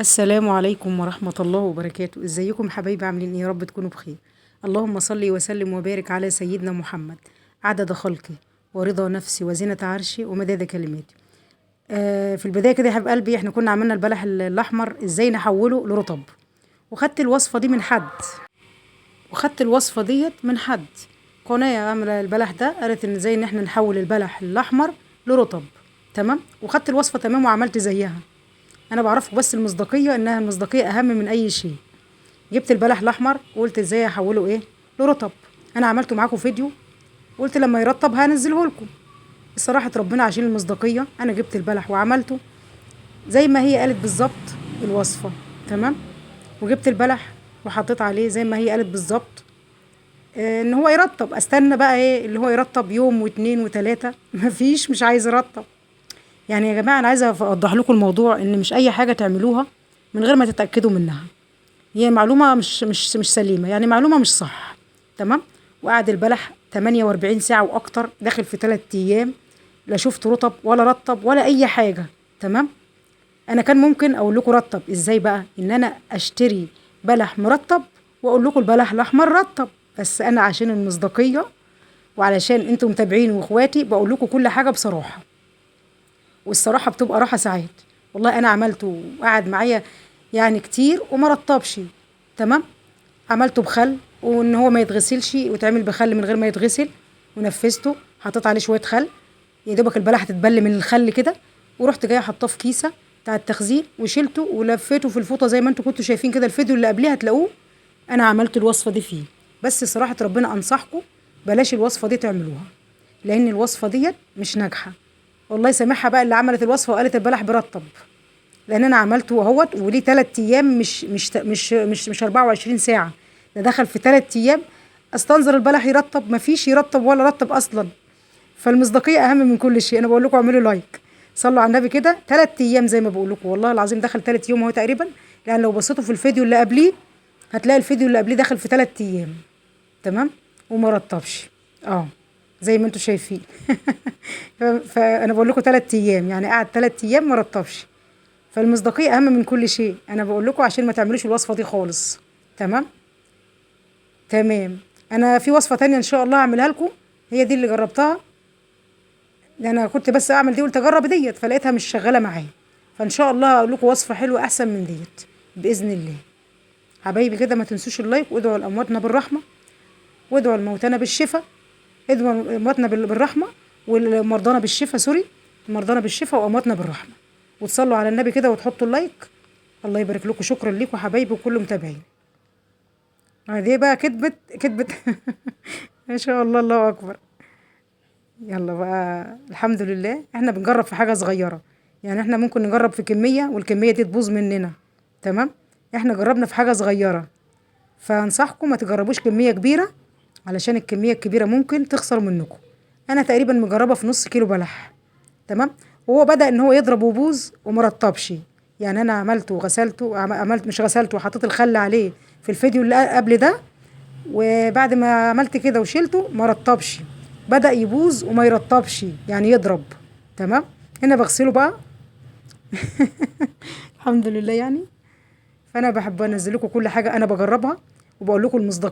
السلام عليكم ورحمة الله وبركاته. ازيكم حبايبي؟ عاملين ايه؟ يا رب تكونوا بخير. اللهم صل وسلم وبارك على سيدنا محمد عدد خلقه ورضا نفسي وزنة عرشي ومداد كلماتي. في البداية كده يا حبيب قلبي، احنا كنا عملنا البلح الأحمر ازاي نحوله لرطب، وخدت الوصفة دي من حد، قناة عاملة البلح ده، قالت ان ازاي ان احنا نحول البلح الأحمر لرطب. تمام، وخدت الوصفة تمام وعملت زيها. انا بعرفه بس المصداقيه، انها المصداقيه اهم من اي شيء. جبت البلح الاحمر وقلت ازاي احوله ايه لرطب. انا عملته معاكم فيديو، قلت لما يرطب هنزله لكم. الصراحه ربنا عشان المصداقيه انا جبت البلح وعملته زي ما هي قالت بالظبط الوصفه. تمام، وجبت البلح وحطيت عليه زي ما هي قالت بالظبط. ان هو يرطب، استنى بقى ايه اللي هو يرطب يوم واتنين وتلاته مفيش، مش عايز يرطب. يعني يا جماعه انا عايزه اوضح لكم الموضوع، ان مش اي حاجه تعملوها من غير ما تتاكدوا منها. هي معلومة مش سليمة، يعني معلومة مش صح. تمام، وقعد البلح 48 ساعة وأكتر، داخل في 3 أيام. لا شفت رطب ولا رطب ولا أي حاجة. تمام، أنا كان ممكن أقول لكم رطب إزاي بقى، إن أنا أشتري بلح مرطب وأقول لكم البلح الأحمر رطب، بس أنا عشان المصداقية وعلشان أنتم متابعين وإخواتي بقول لكم كل حاجة بصراحة، والصراحة بتبقى راحة ساعات. والله أنا عملته وقعد معايا يعني كتير وما رطبش. تمام، عملته بخل، وان هو ما يتغسلش ويتعمل بخل من غير ما يتغسل، ونفذته حطيت عليه شويه خل، يا دوبك البلحه تتبل من الخل كده. ورحت جايه حطاه في كيسه بتاع التخزين وشيلته ولفيته في الفوطه زي ما انتم كنتوا شايفين كده. الفيديو اللي قبليه هتلاقوه انا عملت الوصفه دي فيه. بس صراحه ربنا انصحكم بلاش الوصفه دي تعملوها، لان الوصفه ديت مش ناجحه. والله سامحها بقى اللي عملت الوصفه وقالت البلح برطب، لان انا عملته اهوت وليه 3 ايام، مش 24 ساعه. ده دخل في 3 ايام. استنظر البلح يرطب؟ مفيش يرطب ولا رطب اصلا. فالمصداقيه اهم من كل شيء. انا بقول لكم اعملوا لايك، صلوا على النبي كده. 3 ايام زي ما بقول لكم، والله العظيم دخل 3 يوم هو تقريبا. لان لو بصيتوا في الفيديو اللي قبليه هتلاقي الفيديو اللي قبليه دخل في 3 ايام. تمام، وما رطبش. اه، زي ما انتم شايفين فانا بقول لكم 3 ايام، يعني قعد 3 ايام ما رطبش. فالمصداقية أهم من كل شيء. أنا بقول لكم عشان ما تعملوش الوصفة دي خالص. تمام. تمام، أنا في وصفة تانية إن شاء الله أعملها لكم، هي دي اللي جربتها. أنا كنت بس أعمل دي، قلت أجرب ديت فلقيتها مش شغالة معايا. فإن شاء الله أقول لكم وصفة حلوة أحسن من ديت بإذن الله. حبايبي كده ما تنسوش اللايك، وادعوا لأمواتنا بالرحمة، وادعوا لموتانا بالشفاء. ادعوا لأمواتنا بالرحمة، والمرضانا بالشفاء، سوري، مرضانا بالشفاء وأمواتنا بالرحمة. وتصلوا على النبي كده وتحطوا اللايك. الله يبارك لكم، شكرا لكم حبايبي وكل متابعين. دي بقى كدبت كدبت ما شاء الله، الله اكبر. يلا بقى، الحمد لله احنا بنجرب في حاجه صغيره. يعني احنا ممكن نجرب في كميه والكميه دي تبوظ مننا. تمام، احنا جربنا في حاجه صغيره، فانصحكم ما تجربوش كميه كبيره، علشان الكميه الكبيره ممكن تخسر منكم. انا تقريبا مجربه في نص كيلو بلح. تمام، وهو بدأ ان هو يضرب وبوظ ومرطبش. يعني انا عملته وغسلته، عملت مش غسلته وحطيت الخل عليه في الفيديو اللي قبل ده، وبعد ما عملت كده وشيلته ما رطبش، بدأ يبوظ وما يرطبش، يعني يضرب. تمام، هنا بغسله بقى الحمد لله يعني. فانا بحب انزل لكم كل حاجه انا بجربها، وبقول لكم المصداقيه.